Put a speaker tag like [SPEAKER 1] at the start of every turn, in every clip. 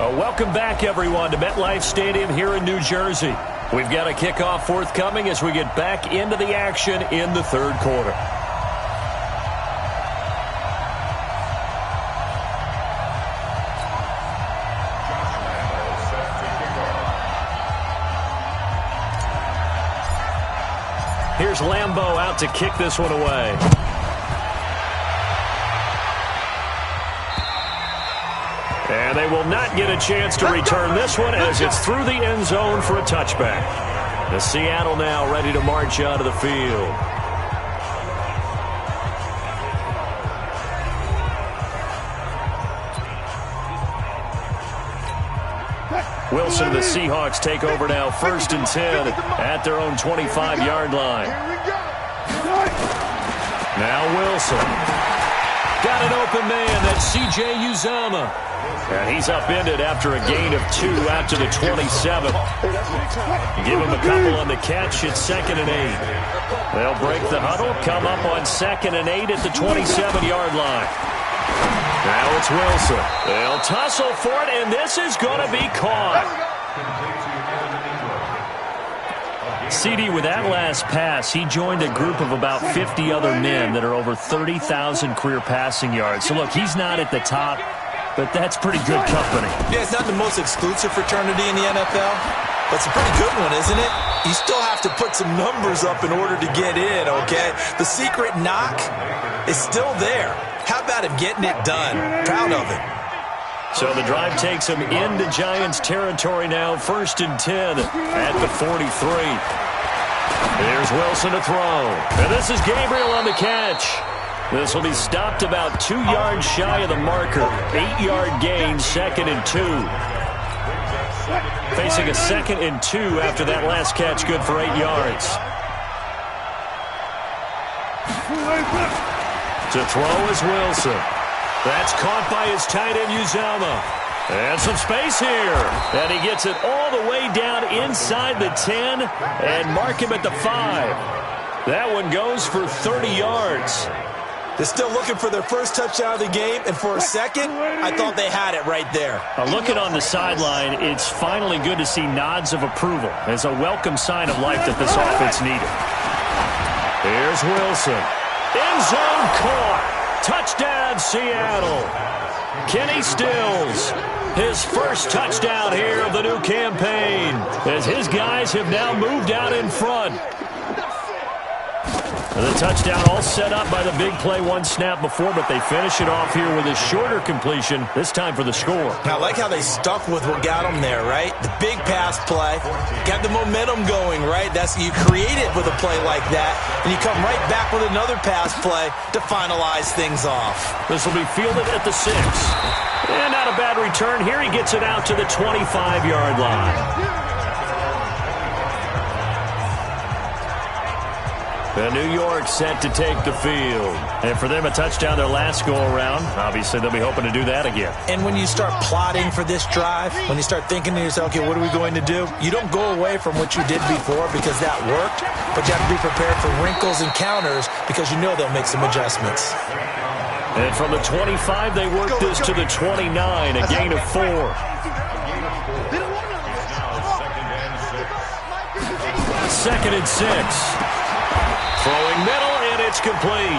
[SPEAKER 1] Welcome back, everyone, to MetLife Stadium here in New Jersey. We've got a kickoff forthcoming as we get back into the action in the third quarter. Here's Lambeau out to kick this one away. And they will not get a chance to return this one as it's through the end zone for a touchback. The Seattle now ready to march onto the field. Wilson and the Seahawks take over now, 1st and 10 at their own 25-yard line. Now Wilson. Got an open man. That's C.J. Uzomah. And he's upended after a gain of 2 out to the 27. Give him a couple on the catch. It's 2nd and 8. They'll break the huddle, come up on 2nd and 8 at the 27-yard line. Now it's Wilson. They'll tussle for it, and this is going to be caught. CD, with that last pass, he joined a group of about 50 other men that are over 30,000 career passing yards. So, look, he's not at the top, but that's pretty good company.
[SPEAKER 2] Yeah, it's not the most exclusive fraternity in the NFL, but it's a pretty good one, isn't it? You still have to put some numbers up in order to get in, okay? The secret knock is still there. How about him getting it done? Proud of him.
[SPEAKER 1] So the drive takes him into Giants territory now, 1st and 10 at the 43. Here's Wilson to throw. And this is Gabriel on the catch. This will be stopped about 2 yards shy of the marker. 8-yard gain, 2nd and 2. Facing a 2nd and 2 after that last catch, good for 8 yards. To throw is Wilson. That's caught by his tight end, Uzomah. And some space here. And he gets it all the way down inside the 10 and mark him at the 5. That one goes for 30 yards.
[SPEAKER 2] They're still looking for their first touchdown of the game, and for a second, I thought they had it right there.
[SPEAKER 1] Looking on the sideline, it's finally good to see nods of approval as a welcome sign of life that this offense needed. Here's Wilson. End zone caught. Touchdown, Seattle. Kenny Stills, his first touchdown here of the new campaign, as his guys have now moved out in front. And the touchdown all set up by the big play, one snap before, but they finish it off here with a shorter completion, this time for the score.
[SPEAKER 2] I like how they stuck with what got them there, right? The big pass play, got the momentum going, right? That's you create it with a play like that, and you come right back with another pass play to finalize things off.
[SPEAKER 1] This will be fielded at the 6. And not a bad return here. He gets it out to the 25-yard line. The New York set to take the field. And for them, a touchdown their last go-around. Obviously, they'll be hoping to do that again.
[SPEAKER 2] And when you start plotting for this drive, when you start thinking to yourself, okay, what are we going to do? You don't go away from what you did before because that worked, but you have to be prepared for wrinkles and counters because you know they'll make some adjustments.
[SPEAKER 1] And from the 25, they work this to the 29, a gain of 4. 2nd and 6. Throwing middle, and it's complete.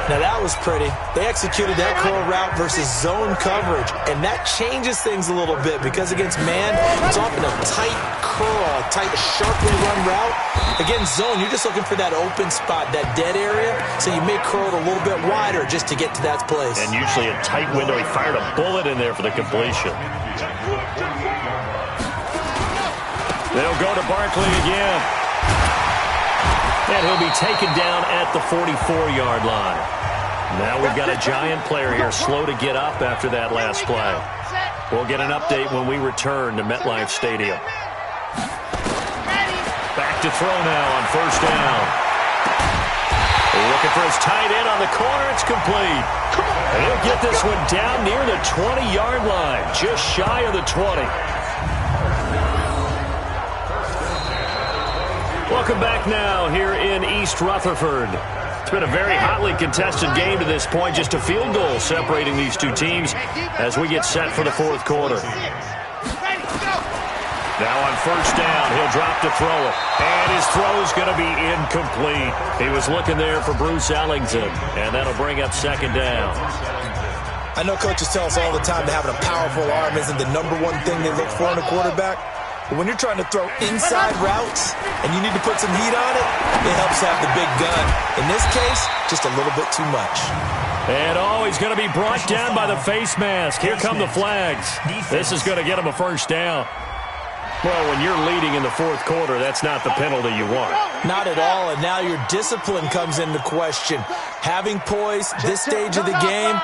[SPEAKER 2] Now, that was pretty. They executed that curl route versus zone coverage, and that changes things a little bit because against man, it's often a tight curl, a tight, sharply run route. Against zone, you're just looking for that open spot, that dead area, so you may curl it a little bit wider just to get to that place.
[SPEAKER 1] And usually a tight window. He fired a bullet in there for the completion. They'll go to Barkley again. And he'll be taken down at the 44-yard line. Now we've got a Giant player here slow to get up after that last play. We'll get an update when we return to MetLife Stadium. Back to throw now on 1st down. Looking for his tight end on the corner. It's complete. And he'll get this one down near the 20-yard line, just shy of the 20. Welcome back now here in East Rutherford. been a very hotly contested game to this point. Just a field goal separating these two teams as we get set for the fourth quarter. Now on first down, he'll drop to throw it. And his throw's going to be incomplete. He was looking there for Bruce Ellington, and that'll bring up second down.
[SPEAKER 2] I know coaches tell us all the time that having a powerful arm isn't the number one thing they look for in a quarterback. But when you're trying to throw inside routes and you need to put some heat on it, it helps have the big gun. In this case, just a little bit too much.
[SPEAKER 1] And he's going to be brought down by the face mask. Here come the flags. This is going to get him a first down. Well, when you're leading in the fourth quarter, that's not the penalty you want.
[SPEAKER 2] Not at all, and now your discipline comes into question. Having poise this stage of the game,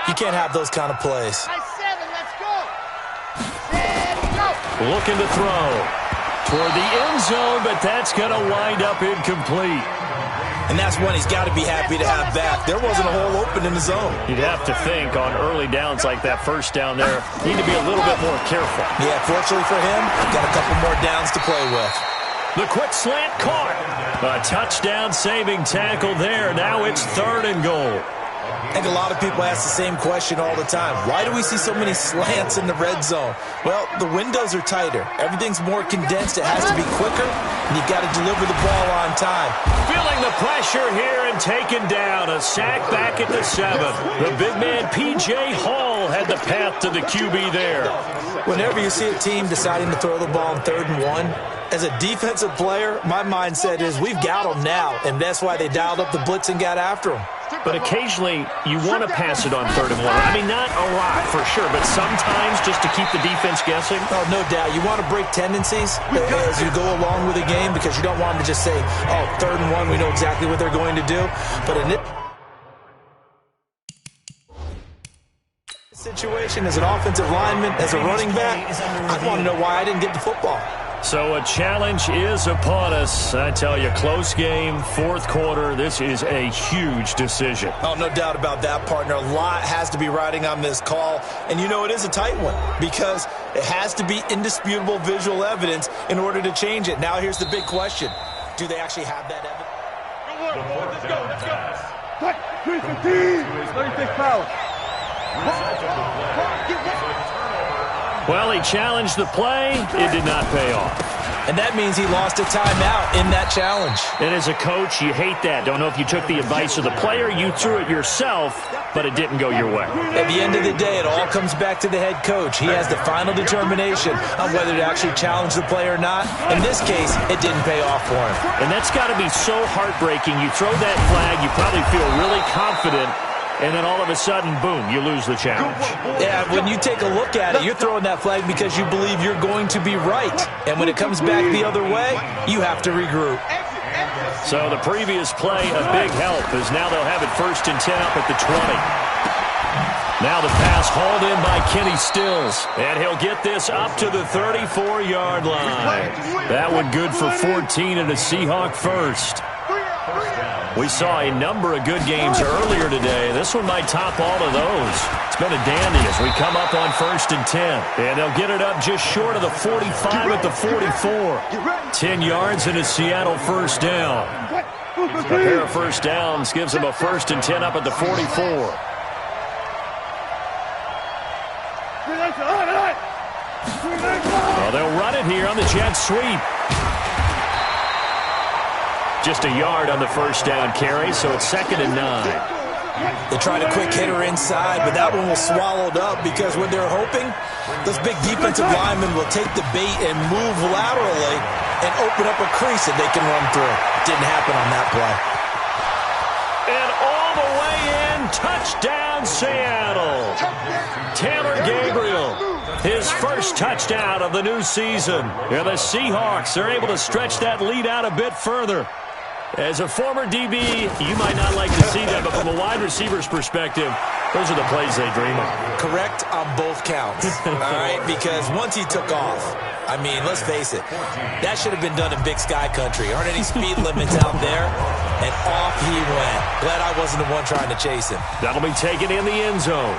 [SPEAKER 2] you can't have those kind of plays.
[SPEAKER 1] Looking to throw toward the end zone, but that's going to wind up incomplete.
[SPEAKER 2] And that's one he's got to be happy to have back. There wasn't a hole open in the zone.
[SPEAKER 1] You'd have to think on early downs like that first down there, need to be a little bit more careful.
[SPEAKER 2] Yeah, fortunately for him, got a couple more downs to play with.
[SPEAKER 1] The quick slant caught. A touchdown-saving tackle there. Now it's 3rd and goal.
[SPEAKER 2] I think a lot of people ask the same question all the time. Why do we see so many slants in the red zone? Well, the windows are tighter. Everything's more condensed. It has to be quicker, and you've got to deliver the ball on time.
[SPEAKER 1] Feeling the pressure here and taken down. A sack back at the 7. The big man, P.J. Hall, had the path to the QB there.
[SPEAKER 2] Whenever you see a team deciding to throw the ball on 3rd and 1, as a defensive player, my mindset is we've got them now, and that's why they dialed up the blitz and got after them.
[SPEAKER 1] But occasionally, you want to pass it on 3rd and 1. I mean, not a lot for sure, but sometimes just to keep the defense guessing.
[SPEAKER 2] Oh, no doubt. You want to break tendencies as you go along with a game because you don't want them to just say, oh, 3rd and 1, we know exactly what they're going to do. But in this situation, as an offensive lineman, as a running back, I want to know why I didn't get the football.
[SPEAKER 1] So a challenge is upon us. I tell you, close game, 4th quarter. This is a huge decision.
[SPEAKER 2] Oh, no doubt about that, partner. A lot has to be riding on this call. And you know it is a tight one because it has to be indisputable visual evidence in order to change it. Now here's the big question. Do they actually have that evidence?
[SPEAKER 3] Let's go.
[SPEAKER 1] Well, he challenged the play. It did not pay off.
[SPEAKER 2] And that means he lost a timeout in that challenge.
[SPEAKER 1] And as a coach, you hate that. Don't know if you took the advice of the player. You threw it yourself, but it didn't go your way.
[SPEAKER 2] At the end of the day, it all comes back to the head coach. He has the final determination on whether to actually challenge the play or not. In this case, it didn't pay off for him.
[SPEAKER 1] And that's got to be so heartbreaking. You throw that flag, you probably feel really confident, and then all of a sudden, boom, you lose the challenge.
[SPEAKER 2] Yeah, when you take a look at it, you're throwing that flag because you believe you're going to be right. And when it comes back the other way, you have to regroup.
[SPEAKER 1] So the previous play, a big help, as now they'll have it 1st and 10 up at the 20. Now the pass hauled in by Kenny Stills. And he'll get this up to the 34-yard line. That one good for 14 and a Seahawk first. We saw a number of good games earlier today. This one might top all of those. It's been a dandy as we come up on 1st and 10. And they'll get it up just short of the 45 at the 44. 10 yards and a Seattle first down. A pair of first downs gives them a 1st and 10 up at the 44. Well, they'll run it here on the jet sweep. Just a yard on the first down carry, so it's 2nd and 9.
[SPEAKER 2] They tried a quick hitter inside, but that one was swallowed up because what they're hoping, those big defensive linemen will take the bait and move laterally and open up a crease that they can run through. Didn't happen on that play.
[SPEAKER 1] And all the way in, touchdown Seattle. Taylor Gabriel, his first touchdown of the new season. And the Seahawks are able to stretch that lead out a bit further. As a former DB, you might not like to see that, but from a wide receiver's perspective, those are the plays they dream of.
[SPEAKER 2] Correct on both counts, all right? Because once he took off, I mean, let's face it, that should have been done in Big Sky country. Aren't any speed limits out there? And off he went. Glad I wasn't the one trying to chase him.
[SPEAKER 1] That'll be taken in the end zone.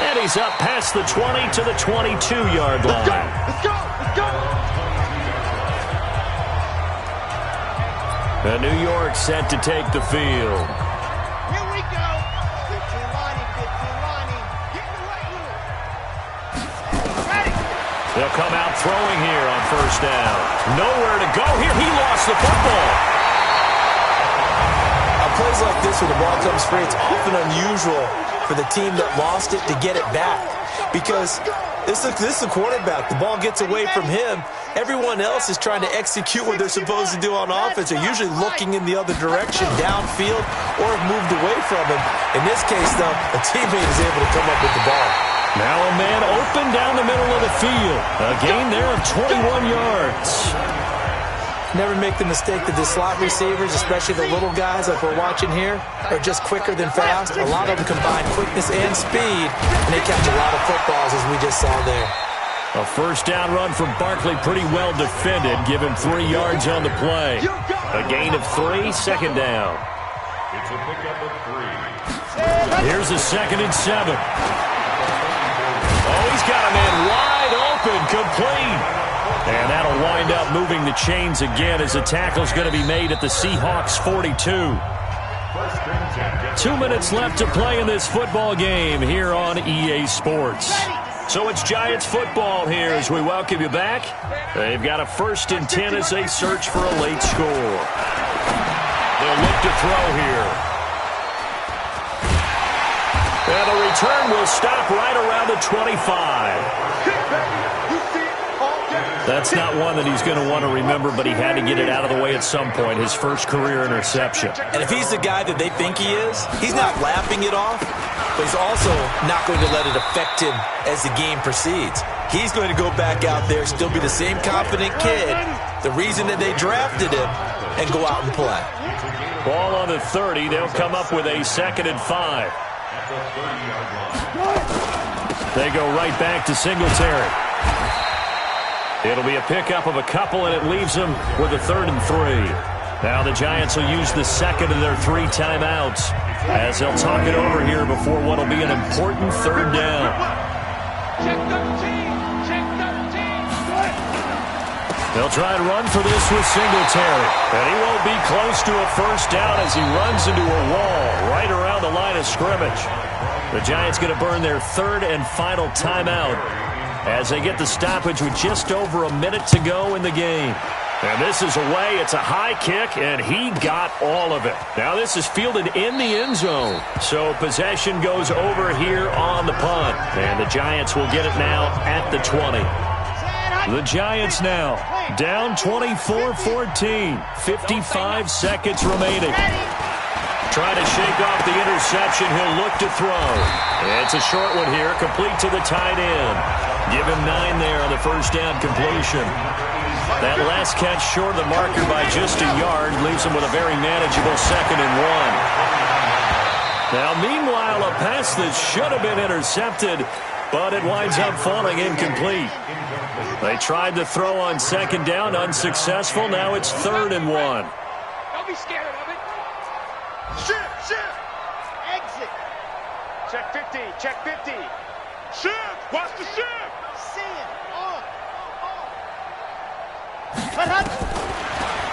[SPEAKER 1] And he's up past the 20 to the 22-yard line.
[SPEAKER 3] Let's go! Let's go!
[SPEAKER 1] And New York set to take the field.
[SPEAKER 3] Here we go. 15 lining, 15 lining. Get in the right move. Ready.
[SPEAKER 1] They'll come out throwing here on first down. Nowhere to go here. He lost the football.
[SPEAKER 2] Plays like this when the ball comes free, it's often unusual for the team that lost it to get it back. Because this is the quarterback. The ball gets away from him. Everyone else is trying to execute what they're supposed to do on offense. They're usually looking in the other direction, downfield, or have moved away from him. In this case, though, a teammate is able to come up with the ball.
[SPEAKER 1] Now a man open down the middle of the field. A gain there of 21 yards.
[SPEAKER 2] Never make the mistake that the slot receivers, especially the little guys like we're watching here, are just quicker than fast. A lot of them combine quickness and speed, and they catch a lot of footballs, as we just saw there.
[SPEAKER 1] A first down run from Barkley, pretty well defended. Give him 3 yards on the play. A gain of 3, second down.
[SPEAKER 4] It's a pickup of 3.
[SPEAKER 1] Here's a 2nd and 7. Oh, he's got a man wide open, complete. And that'll wind up moving the chains again as the tackle's going to be made at the Seahawks 42. 2 minutes left to play in this football game here on EA Sports. So it's Giants football here as we welcome you back. They've got a 1st and 10 as they search for a late score. They'll look to throw here. And the return will stop right around the 25. That's not one that he's going to want to remember, but he had to get it out of the way at some point, his first career interception.
[SPEAKER 2] And if he's the guy that they think he is, he's not laughing it off, but he's also not going to let it affect him as the game proceeds. He's going to go back out there, still be the same confident kid, the reason that they drafted him, and go out and play.
[SPEAKER 1] Ball on the 30. They'll come up with a 2nd and 5. They go right back to Singletary. It'll be a pickup of a couple, and it leaves them with a 3rd and 3. Now the Giants will use the 2nd of their 3 timeouts as they'll talk it over here before what will be an important 3rd down.
[SPEAKER 3] Check 13. Check 13.
[SPEAKER 1] They'll try and run for this with Singletary. And he won't be close to a first down as he runs into a wall right around the line of scrimmage. The Giants going to burn their 3rd and final timeout as they get the stoppage with just over a minute to go in the game. And this is away. It's a high kick, and he got all of it. Now this is fielded in the end zone. So possession goes over here on the punt. And the Giants will get it now at the 20. The Giants now down 24-14. 55 seconds remaining. Trying to shake off the interception. He'll look to throw. It's a short one here, complete to the tight end. Give him 9 there on the first down completion. That last catch short of the marker by just a yard leaves him with a very manageable 2nd and 1. Now, meanwhile, a pass that should have been intercepted, but it winds up falling incomplete. They tried to throw on 2nd down, unsuccessful. Now it's 3rd and 1.
[SPEAKER 3] Don't be scared of it. Shift. Exit. Check 50. Check 50. Shift. Watch the shift.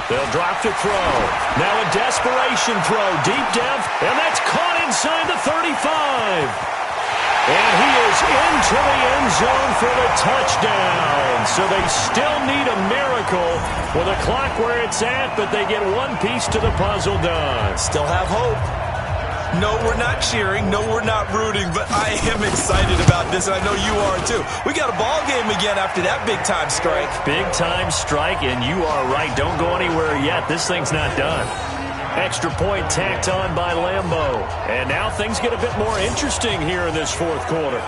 [SPEAKER 1] They'll drop to throw. Now a desperation throw deep down, and that's caught inside the 35. And he is into the end zone for the touchdown. So they still need a miracle with a clock where it's at, but they get one piece to the puzzle done.
[SPEAKER 2] Still have hope. No, we're not cheering. No, we're not rooting, but I am excited about this, and I know you are too. We got a ball game again after that big-time strike.
[SPEAKER 1] Big-time strike, and you are right. Don't go anywhere yet. This thing's not done. Extra point tacked on by Lambeau. And now things get a bit more interesting here in this 4th quarter.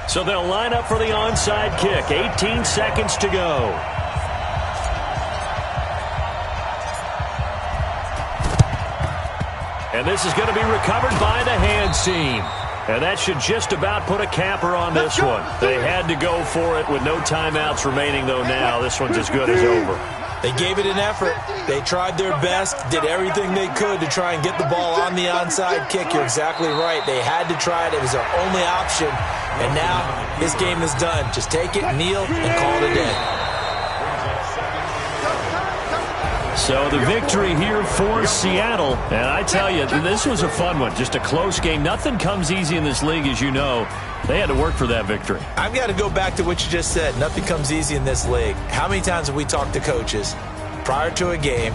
[SPEAKER 1] So they'll line up for the onside kick. 18 seconds to go. And this is going to be recovered by the hands team. And that should just about put a capper on this one. They had to go for it with no timeouts remaining, though, now. This one's as good as over.
[SPEAKER 2] They gave it an effort. They tried their best, did everything they could to try and get the ball on the onside kick. You're exactly right. They had to try it. It was their only option. And now this game is done. Just take it, kneel, and call it a day.
[SPEAKER 1] So the victory here for Seattle. And I tell you, this was a fun one. Just a close game. Nothing comes easy in this league, as you know. They had to work for that victory.
[SPEAKER 2] I've got to go back to what you just said. Nothing comes easy in this league. How many times have we talked to coaches prior to a game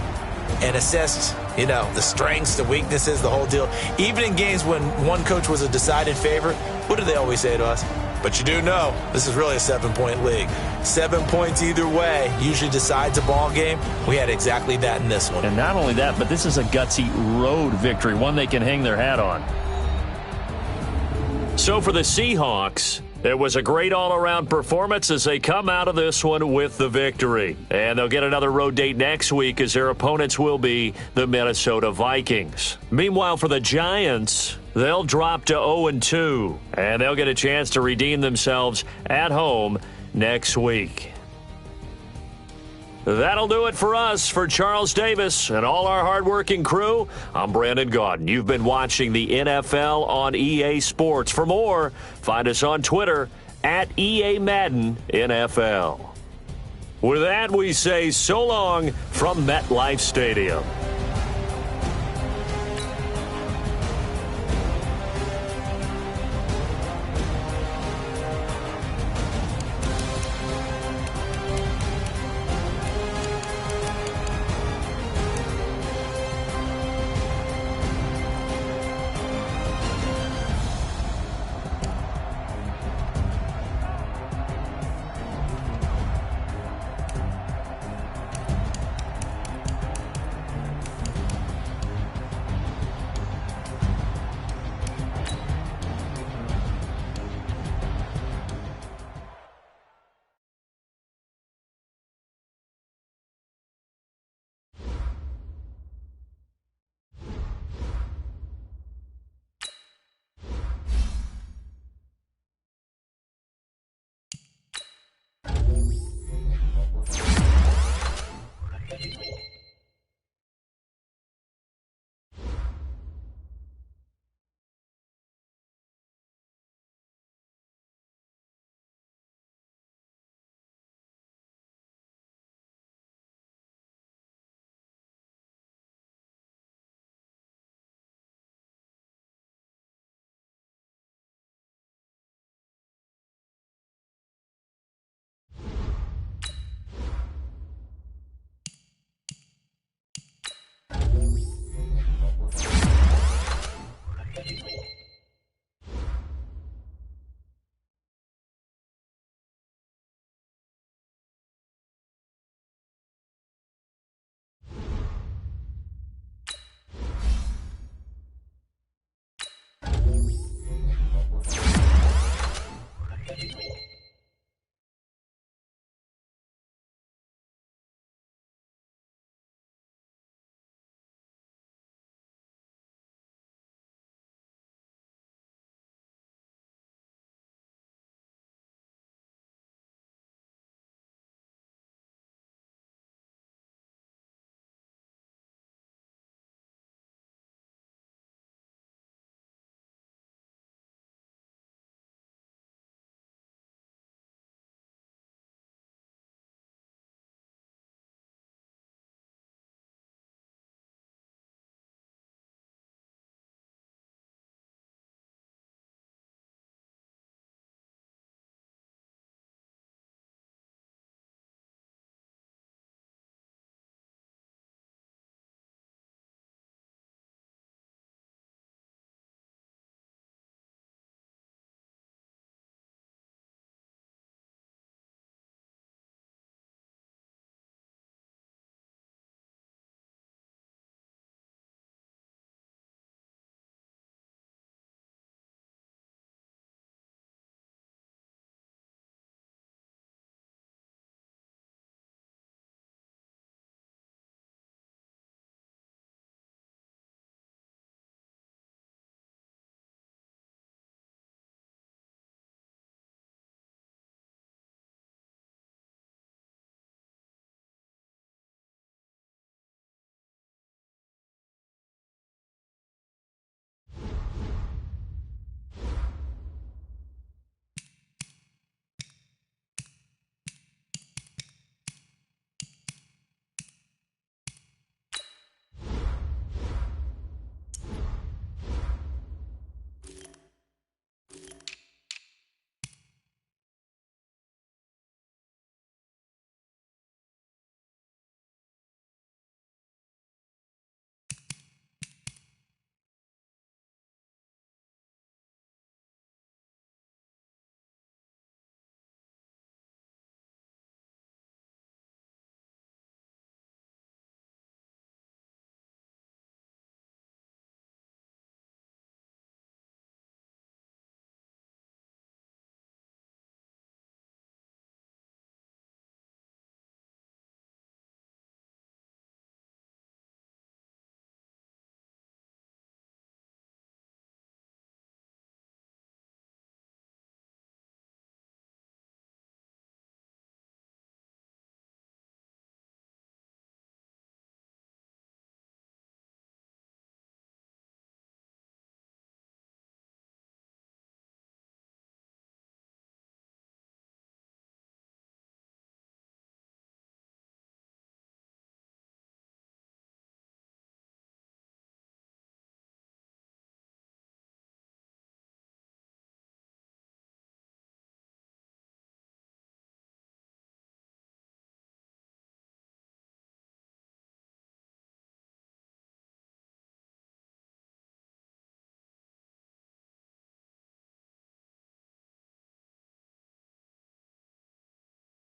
[SPEAKER 2] and assessed, the strengths, the weaknesses, the whole deal? Even in games when one coach was a decided favorite, what do they always say to us? But you do know this is really a 7-point league. 7 points either way usually decides a ball game. We had exactly that in this one.
[SPEAKER 1] And not only that, but this is a gutsy road victory, one they can hang their hat on. So for the Seahawks, it was a great all-around performance as they come out of this one with the victory. And they'll get another road date next week as their opponents will be the Minnesota Vikings. Meanwhile, for the Giants, they'll drop to 0-2, and they'll get a chance to redeem themselves at home next week. That'll do it for us. For Charles Davis and all our hardworking crew, I'm Brandon Gaudin. You've been watching the NFL on EA Sports. For more, find us on Twitter at EA Madden NFL. With that, we say so long from MetLife Stadium.